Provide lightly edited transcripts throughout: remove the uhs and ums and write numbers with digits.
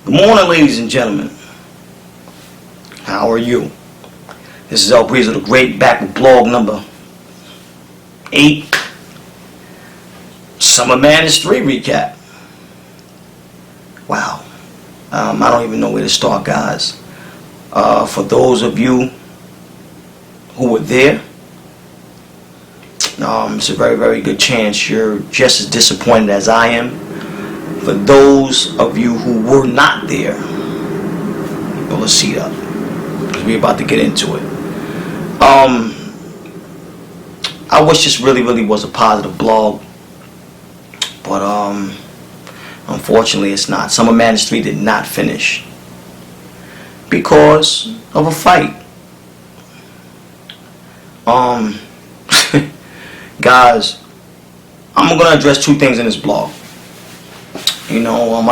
Good morning, ladies and gentlemen. How are you? This is Breezo the Great, back with blog number 8. Summer Madness 3 recap. Wow. I don't even know where to start, guys. For those of you who were there, it's a very, very good chance you're just as disappointed as I am. For those of you who were not there, pull a seat up, because we're about to get into it. I wish this really was a positive blog, but unfortunately it's not. Summer Madness 3 did not finish because of a fight. Guys, I'm going to address two things in this blog. I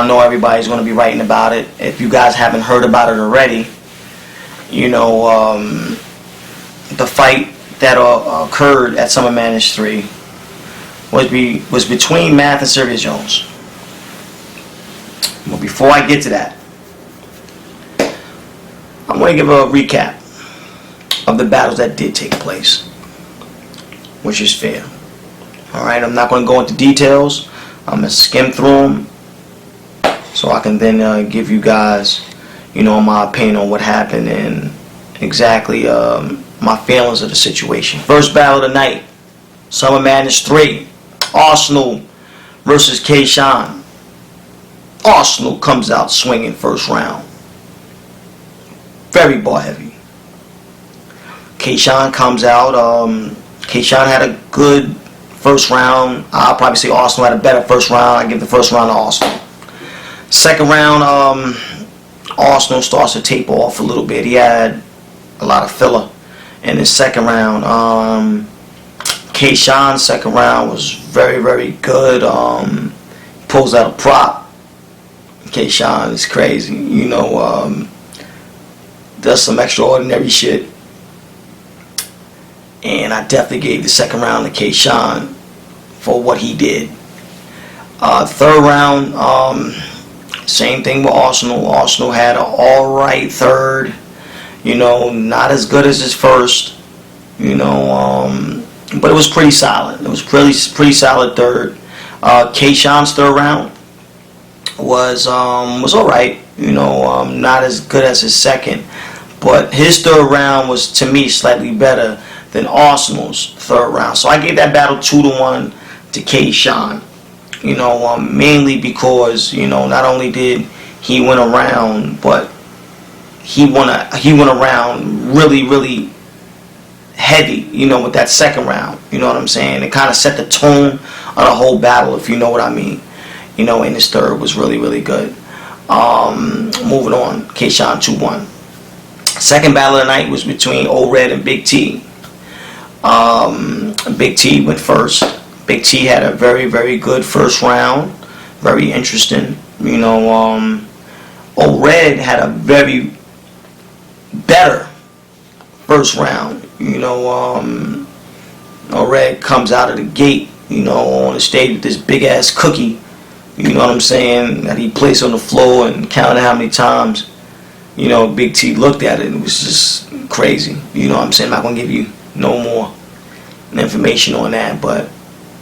know everybody's going to be writing about it. If you guys haven't heard about it already, the fight that occurred at Summer Madness 3 was between Math and Serious Jones. But before I get to that, I'm going to give a recap of the battles that did take place, which is fair. Alright, I'm not going to go into details. I'm going to skim through them so I can then give you guys, my opinion on what happened and exactly my feelings of the situation. First battle of the night, Summer Madness 3, Arsenal versus K-Shine. Arsenal comes out swinging first round. Very ball heavy. K-Shine comes out. K-Shine had a good first round. I'll probably say Arsenal had a better first round. I give the first round to Arsenal. Second round, Arsenal starts to taper off a little bit. He had a lot of filler in his second round. K-Shine's second round was very good. Pulls out a prop. K-Shine is crazy. Does some extraordinary shit. And I definitely gave the second round to K-Shine for what he did. Third round, same thing with Arsenal. Arsenal had an alright third. Not as good as his first. But it was pretty solid. It was pretty solid third. K-Shine's third round was alright. Not as good as his second. But his third round was, to me, slightly better than Arsenal's third round. So I gave that battle 2-1 to K-Shine. Mainly because, not only did he win a round, but he won a round really heavy, with that second round. You know what I'm saying? It kind of set the tone of the whole battle, if you know what I mean. And his third was really good. Moving on, K-Shine 2-1. Second battle of the night was between O-Red and Big T. Big T went first. Big T had a very good first round. Very interesting. O-Red had a very better first round. O-Red comes out of the gate, on the stage with this big ass cookie. You know what I'm saying? That he placed on the floor and counted how many times. Big T looked at it and it was just crazy. You know what I'm saying? I'm not going to give you no more information on that, but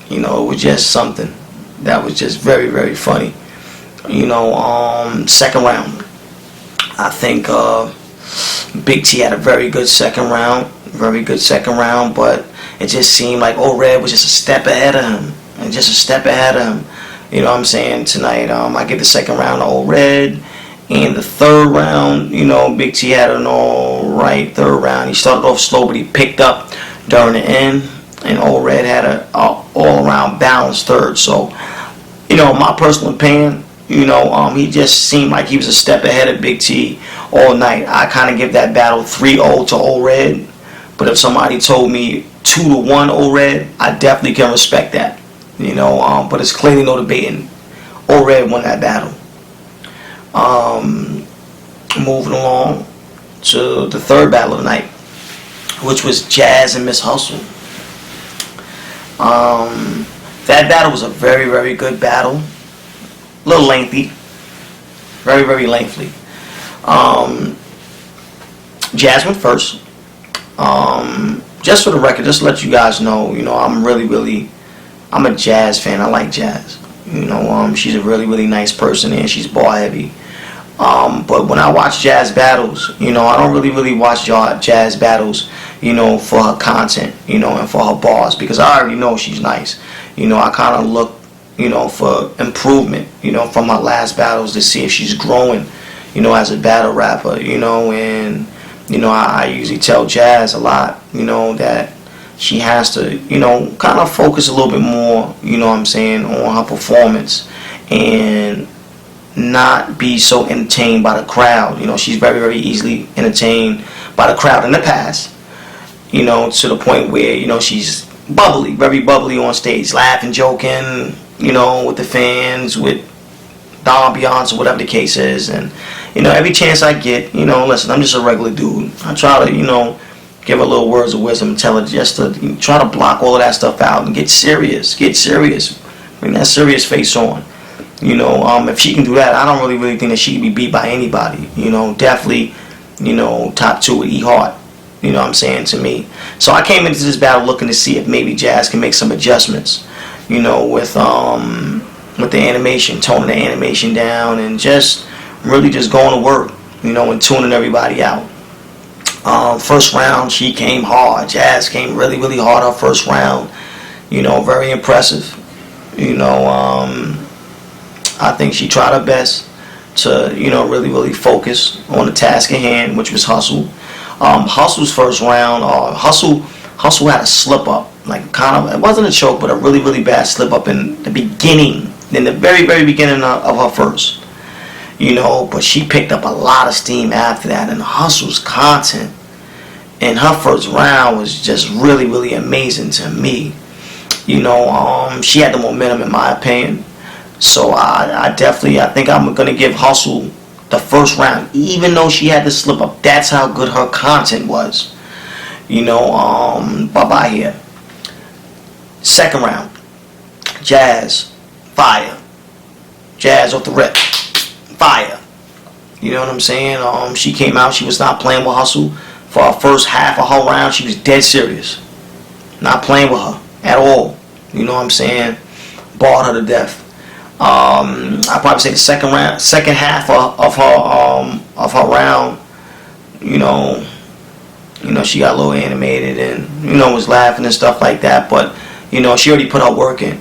it was just something that was just very funny. Second round, I think Big T had a very good second round, but it just seemed like O-Red was just a step ahead of him, You know what I'm saying? Tonight, I give the second round to O-Red. And the third round, Big T had an alright third round. He started off slow, but he picked up during the end. And O-Red had an all-around balanced third. So, my personal opinion, he just seemed like he was a step ahead of Big T all night. I kind of give that battle 3-0 to O-Red. But if somebody told me 2-1 O-Red, I definitely can respect that. But it's clearly no debating. O-Red won that battle. Moving along to the third battle of the night, which was Jazz and Miss Hustle. That battle was a very good battle. A little lengthy. very, very lengthy. Jazz went first. Just for the record, just to let you guys know, I'm a jazz fan. I like jazz. She's a really, really nice person, and she's bar heavy. But when I watch jazz battles, I don't really watch jazz battles, for her content, and for her bars, because I already know she's nice. I kind of look, for improvement, from her last battles to see if she's growing, as a battle rapper, and, I usually tell Jazz a lot, that she has to, kind of focus a little bit more, on her performance and not be so entertained by the crowd. She's very, very easily entertained by the crowd in the past, to the point where, she's bubbly, very bubbly on stage, laughing, joking, with the fans, with the ambiance, or whatever the case is. And, every chance I get, listen, I'm just a regular dude. I try to, give her little words of wisdom and tell her just to try to block all of that stuff out and get serious. Bring that serious face on. If she can do that, I don't really think that she can be beat by anybody. Definitely, top 2 with E Hart. To me. So I came into this battle looking to see if maybe Jazz can make some adjustments, with the animation, toning the animation down, and just really just going to work, and tuning everybody out. First round, she came hard. Jazz came really, really hard her first round. Very impressive. I think she tried her best to, really, really focus on the task at hand, which was Hustle. Hustle's first round, Hustle had a slip up, like kind of, it wasn't a choke, but a really, really bad slip up in the beginning, in the very, very beginning of her first. But she picked up a lot of steam after that, and Hustle's content in her first round was just really, really amazing to me. She had the momentum, in my opinion. So I think I'm going to give Hustle the first round, even though she had to slip up. That's how good her content was. Bye-bye here. Second round, Jazz, fire. Jazz off the rip, fire. You know what I'm saying? She came out, she was not playing with Hustle. For her first half of her round, she was dead serious. Not playing with her at all. You know what I'm saying? Barred her to death. I probably say the second half of her round, she got a little animated and was laughing and stuff like that. But she already put her work in,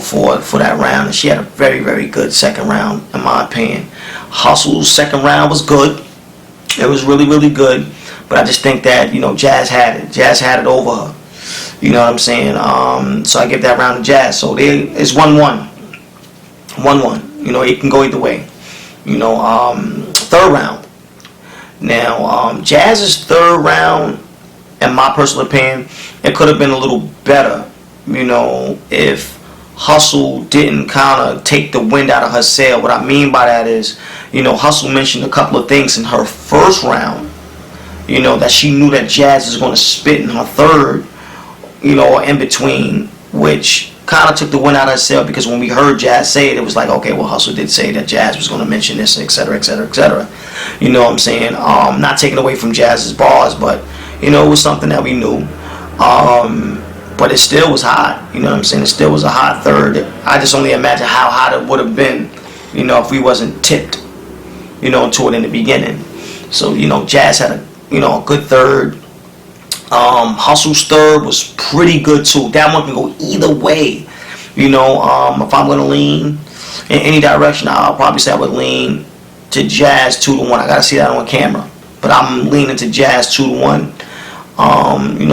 for that round, and she had a very, very good second round, in my opinion. Hustle's second round was good. It was really, really good. But I just think that Jazz had it. Jazz had it over her. You know what I'm saying? So I give that round to Jazz. So it's 1-1. 1-1. It can go either way. Third round. Now, Jazz's third round, in my personal opinion, it could have been a little better, if Hustle didn't kind of take the wind out of her sail. What I mean by that is, Hustle mentioned a couple of things in her first round, that she knew that Jazz is going to spit in her third, or in between, which kind of took the wind out of her sail, because when we heard Jazz say it, it was like, okay, well, Hustle did say that Jazz was going to mention this, etc., etc., etc. You know what I'm saying? Not taking away from Jazz's bars, but, it was something that we knew. But it still was hot, you know what I'm saying? It still was a hot third. I just only imagine how hot it would have been, if we wasn't tipped, to it in the beginning. So, Jazz had a good third. Hustle's third was pretty good too. That one can go either way. If I'm gonna lean in any direction, I'll probably say I would lean to Jazz 2-1. I gotta see that on camera, but I'm leaning to Jazz 2-1.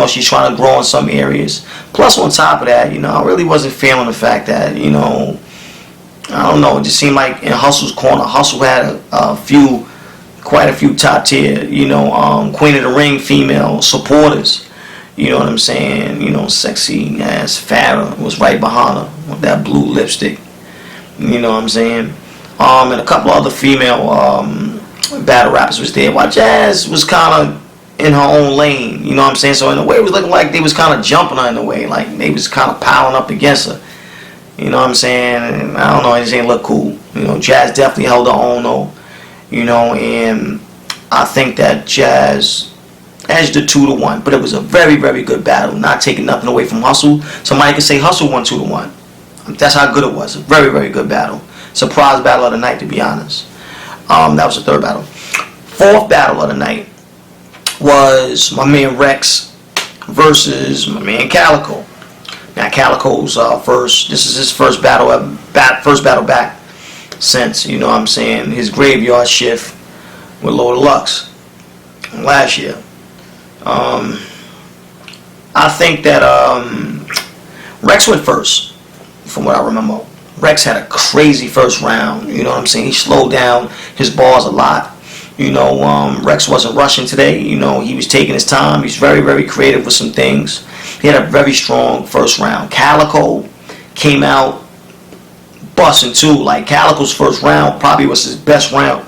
She's trying to grow in some areas. Plus, on top of that, I really wasn't feeling the fact that, I don't know, it just seemed like in Hustle's corner, Hustle had quite a few top tier, Queen of the Ring female supporters. You know what I'm saying? Sexy ass Farrah was right behind her with that blue lipstick. You know what I'm saying? And a couple other female battle rappers was there, while Jazz was kind of in her own lane. You know what I'm saying? So in a way, it was looking like they was kind of jumping her in a way, like they was kind of piling up against her. You know what I'm saying? And I don't know, it just ain't look cool. Jazz definitely held her own though. and I think that Jazz edged the 2-1, but it was a very, very good battle. Not taking nothing away from Hustle. Somebody could say Hustle won 2-1. That's how good it was. A very, very good battle. Surprise battle of the night, to be honest. That was the third battle. Fourth battle of the night was my man Rex versus my man Calico. Now Calico's first. This is his first battle. First battle back since his graveyard shift with Lord Lux last year. I think that Rex went first, from what I remember. Rex had a crazy first round. He slowed down his bars a lot. Rex wasn't rushing today. He was taking his time. He's very, very creative with some things. He had a very strong first round. Calico came out busting too. Like Calico's first round probably was his best round,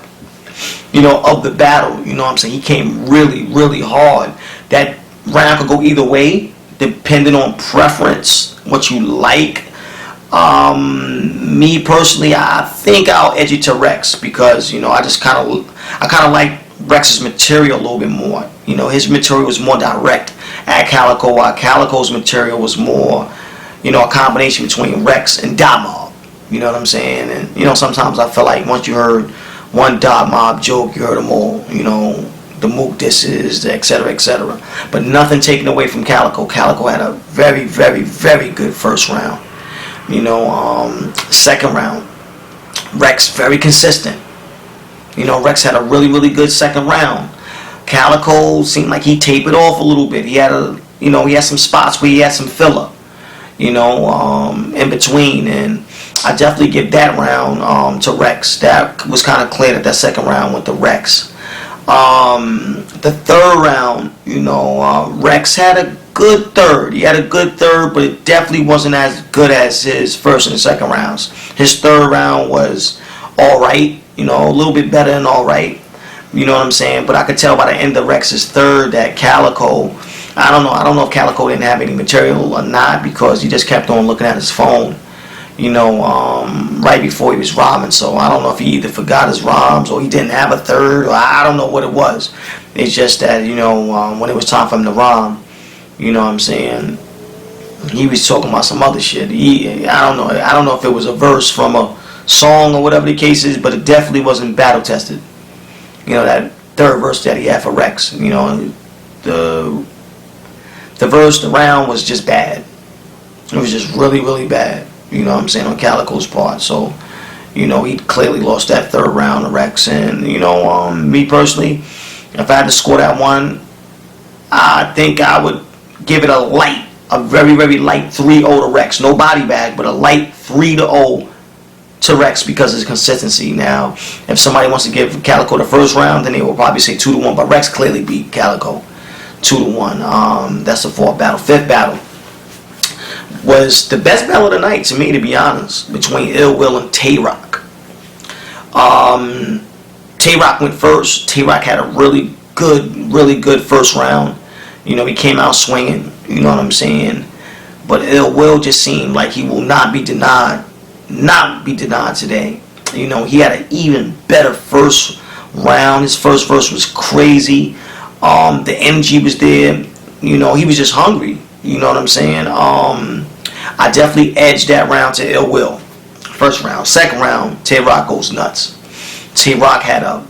of the battle. He came really, really hard. That round could go either way, depending on preference, what you like. Me personally, I think I'll edge it to Rex because I kind of like Rex's material a little bit more. His material was more direct at Calico, while Calico's material was more, a combination between Rex and Dot Mob. You know what I'm saying? And sometimes I feel like once you heard one Dot Mob joke, you heard them all. The Mook disses, the etc., etc. But nothing taken away from Calico. Calico had a very, very, very good first round. Second round, Rex very consistent. Rex had a really, really good second round. Calico seemed like he tapered off a little bit. He had he had some spots where he had some filler, in between. And I definitely give that round to Rex. That was kind of clear that second round went to Rex. The third round, Rex had a good third. He had a good third, but it definitely wasn't as good as his first and second rounds. His third round was alright, a little bit better than alright. You know what I'm saying? But I could tell by the end of Rex's third that Calico, I don't know if Calico didn't have any material or not, because he just kept on looking at his phone, right before he was rhyming. So I don't know if he either forgot his rhymes or he didn't have a third, or I don't know what it was. It's just that, when it was time for him to rhyme, you know what I'm saying, he was talking about some other shit. I don't know if it was a verse from a song or whatever the case is, but it definitely wasn't battle tested. That third verse that he had for Rex, the verse, the round was just bad. It was just really, really bad, on Calico's part. So, he clearly lost that third round to Rex. And, me personally, if I had to score that one, I think I would give it a very, very light 3-0 to Rex. No body bag, but a light 3-0 to Rex because of his consistency. Now, if somebody wants to give Calico the first round, then they will probably say 2-1. But Rex clearly beat Calico 2-1. That's the fourth battle. Fifth battle was the best battle of the night to me, to be honest, between Ill Will and Tay Roc. Tay Roc went first. Tay Roc had a really good first round. He came out swinging, you know what I'm saying? But Ill Will just seemed like he will not be denied today. He had an even better first round. His first verse was crazy. The energy was there. He was just hungry. You know what I'm saying? I definitely edged that round to Ill Will. First round. Second round, Tay Roc goes nuts. Tay Roc had a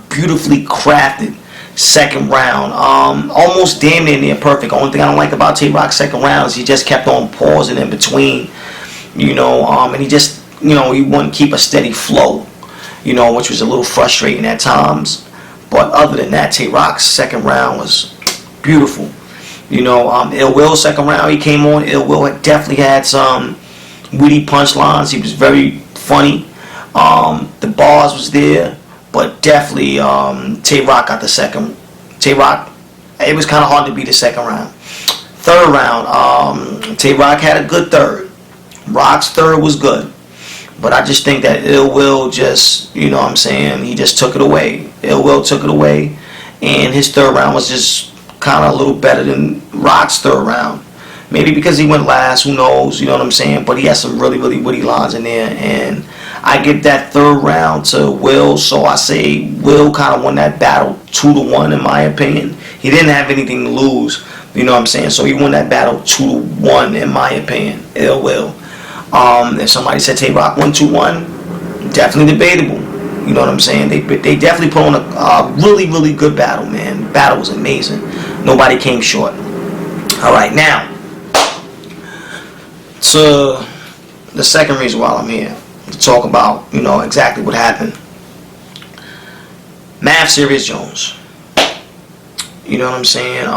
beautifully crafted second round. Almost damn near perfect. Only thing I don't like about Tay Roc's second round is he just kept on pausing in between. And he just, he wouldn't keep a steady flow, which was a little frustrating at times. But other than that, Tay Roc's second round was beautiful. Ill Will's second round, he came on. Ill Will definitely had some witty punchlines. He was very funny. The bars was there, but definitely Tay Roc got the second. Tay Roc, it was kind of hard to beat the second round. Third round, Tay Roc had a good third. Roc's third was good, but I just think that Ill Will just, he just took it away. Ill Will took it away, and his third round was just kind of a little better than Roc's third round. Maybe because he went last, who knows, you know what I'm saying? But he had some really, really witty lines in there, and I give that third round to Will, so I say Will kind of won that battle 2-1 in my opinion. He didn't have anything to lose, you know what I'm saying? So he won that battle 2-1 in my opinion. Ill Will. If somebody said Tay Roc won 2-1, definitely debatable. You know what I'm saying? They definitely put on a really, really good battle, man. The battle was amazing. Nobody came short. All right, now to the second reason why I'm here, to talk about, you know, exactly what happened. Mav Serious Jones. You know what I'm saying?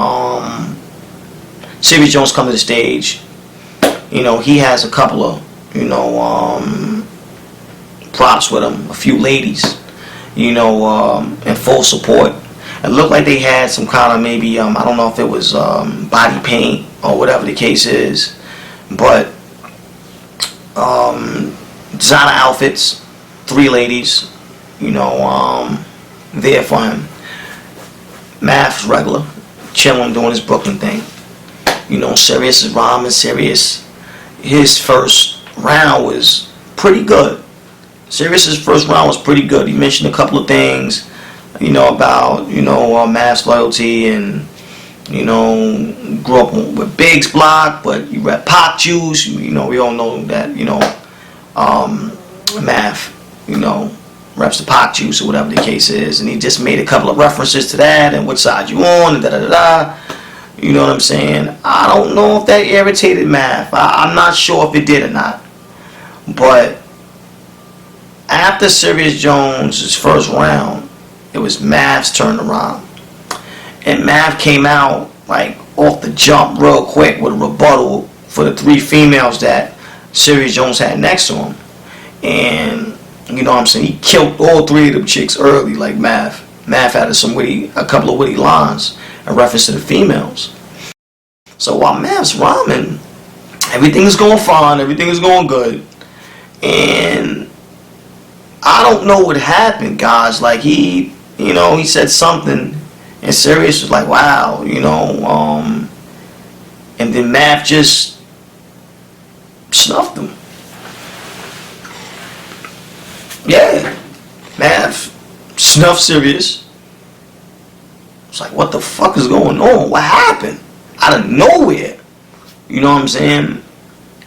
Serious Jones come to the stage. You know, he has a couple of, you know, props with him. A few ladies, you know, in full support. It looked like they had some kind of maybe, I don't know if it was body paint or whatever the case is. But designer outfits, 3 ladies, you know, there for him. Mav's regular, chilling, doing his Brooklyn thing. You know, Serious is rhyming, Serious. His first round was pretty good. Serious's first round was pretty good. He mentioned a couple of things, you know, about, you know, Mav's loyalty and, you know, grew up with Biggs block, but you rep Pac juice. You know, we all know that, you know, Mav, you know, reps the Pac juice or whatever the case is. And he just made a couple of references to that and what side you on and da-da-da-da. You know what I'm saying? I don't know if that irritated Mav. I'm not sure if it did or not. But after Serious Jones' first round, it was Mav's turn around. And Mav came out like off the jump real quick with a rebuttal for the 3 females that Serious Jones had next to him. And you know what I'm saying, he killed all 3 of them chicks early, like Mav. Mav had a couple of witty lines in reference to the females. So while Mav's rhyming, everything is going fine, everything is going good. And I don't know what happened, guys. Like he, you know, he said something and Serious was like, wow, you know, and then Mav just snuffed him. Yeah, Mav snuffed Serious. It's like, what the fuck is going on? What happened? Out of nowhere. You know what I'm saying?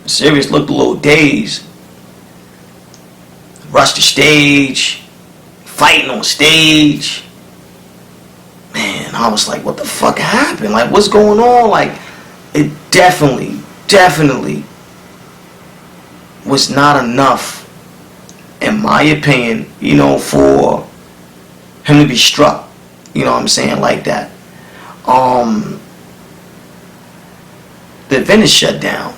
Serious looked a little dazed. Rushed the stage. Fighting on stage. Man, I was like, what the fuck happened? Like, what's going on? Like, it definitely was not enough, in my opinion, you know, for him to be struck. You know what I'm saying? Like that. The event is shut down.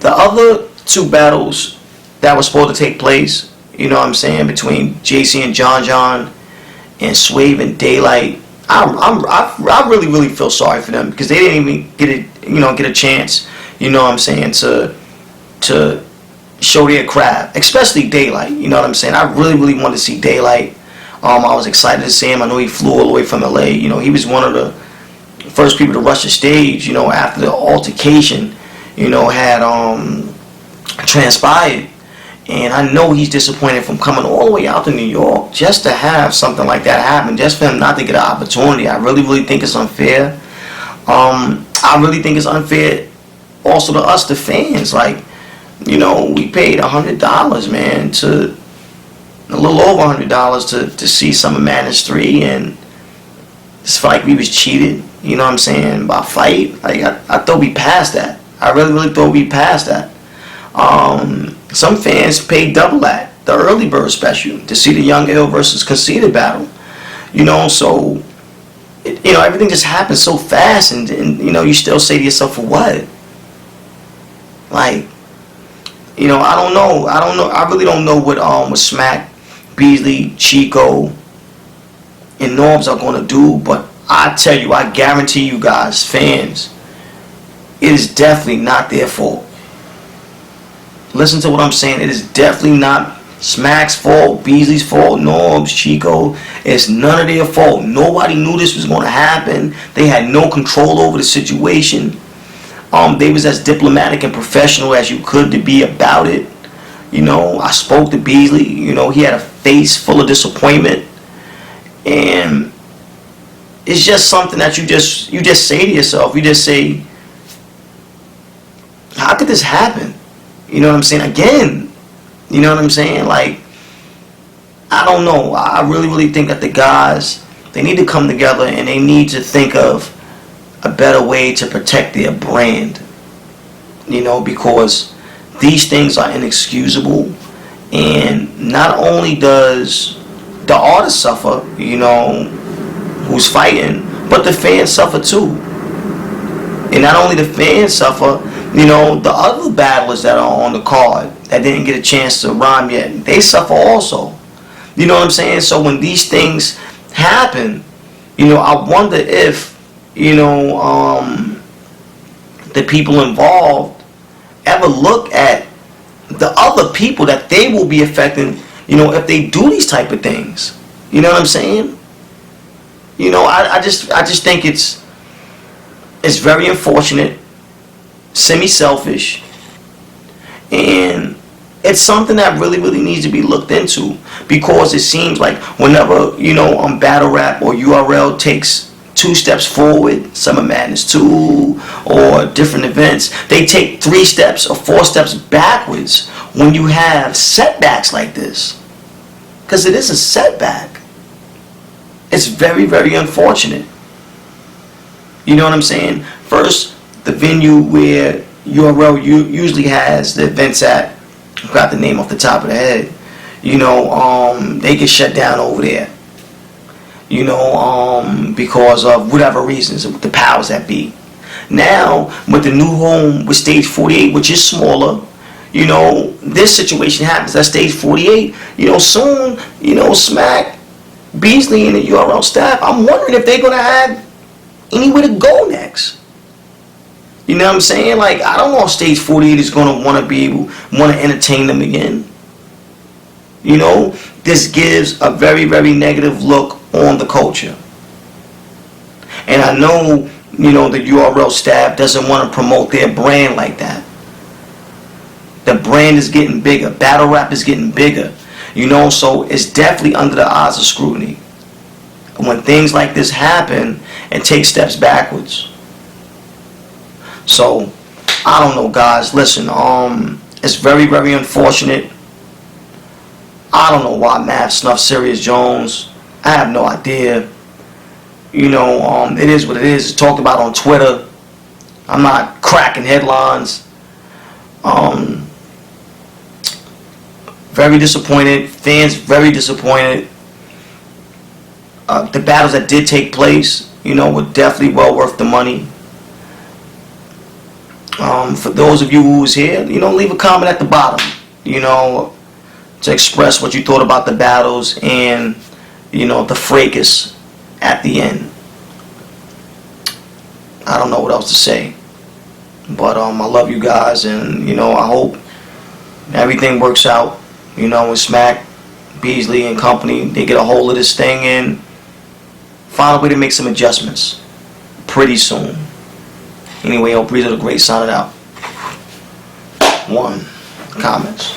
The other 2 battles that were supposed to take place, you know what I'm saying, between JC and John and Swave and Daylight, I really feel sorry for them because they didn't even get a chance, you know what I'm saying, to show their craft, especially Daylight. You know what I'm saying? I really wanted to see Daylight. I was excited to see him. I know he flew all the way from LA. You know, he was one of the first people to rush the stage, you know, after the altercation, you know, had transpired. And I know he's disappointed from coming all the way out to New York just to have something like that happen, just for him not to get an opportunity. I really think it's unfair. I really think it's unfair also to us, the fans. Like, you know, we paid $100, man, to a little over $100 to see Summer Madness 3, and it's like we was cheated, you know what I'm saying, by fight. Like, I thought we passed that. I really thought we passed that. Some fans paid double that, the early bird special, to see the Young Ill versus Conceited battle. You know, so, you know, everything just happened so fast, and you know, you still say to yourself, for what? Like, you know, I don't know. I really don't know what Smack, Beasley, Chico, and Norms are going to do, but I tell you, I guarantee you guys, fans, it is definitely not their fault. Listen to what I'm saying. It is definitely not Smack's fault, Beasley's fault, Norms, Chico. It's none of their fault. Nobody knew this was going to happen. They had no control over the situation. They was as diplomatic and professional as you could to be about it. I spoke to Beasley. He had a face full of disappointment, and it's just something that you just say to yourself. You just say, how could this happen? You know what I'm saying? Again, you know what I'm saying? Like, I don't know. I really think that the guys, they need to come together and they need to think of a better way to protect their brand. Because these things are inexcusable, and not only does the artist suffer, who's fighting, but the fans suffer too. And not only the fans suffer, the other battlers that are on the card that didn't get a chance to rhyme yet, they suffer also. You know what I'm saying? So when these things happen, I wonder if, the people involved ever look at the other people that they will be affecting, if they do these type of things. You know what I'm saying? I just think it's very unfortunate, semi-selfish, and it's something that really needs to be looked into, because it seems like whenever, battle rap or URL takes 2 steps forward, Summer Madness 2 or different events, they take 3 steps or 4 steps backwards when you have setbacks like this. Because it is a setback. It's very unfortunate. You know what I'm saying? First, the venue where URL usually has the events at, I got the name off the top of the head, they get shut down over there. Because of whatever reasons, the powers that be. Now, with the new home with Stage 48, which is smaller, this situation happens at Stage 48. Soon, Smack, Beasley, and the URL staff, I'm wondering if they're going to have anywhere to go next. You know what I'm saying? Like, I don't know if Stage 48 is going to want to entertain them again. This gives a very negative look on the culture. And I know, the URL staff doesn't want to promote their brand like that. The brand is getting bigger. Battle rap is getting bigger. So it's definitely under the eyes of scrutiny. When things like this happen, it takes steps backwards. So, I don't know, guys. Listen, it's very unfortunate. I don't know why Math snuffed Sirius Jones. I have no idea. It is what it is. It's talked about on Twitter. I'm not cracking headlines. Very disappointed. Fans very disappointed. The battles that did take place, were definitely well worth the money. For those of you who was here, leave a comment at the bottom, to express what you thought about the battles and, the fracas at the end. I don't know what else to say. But I love you guys, and, I hope everything works out, with Smack, Beasley, and company. They get a hold of this thing and find a way to make some adjustments pretty soon. Anyway, Breezo the Great signing out. 1. Comments.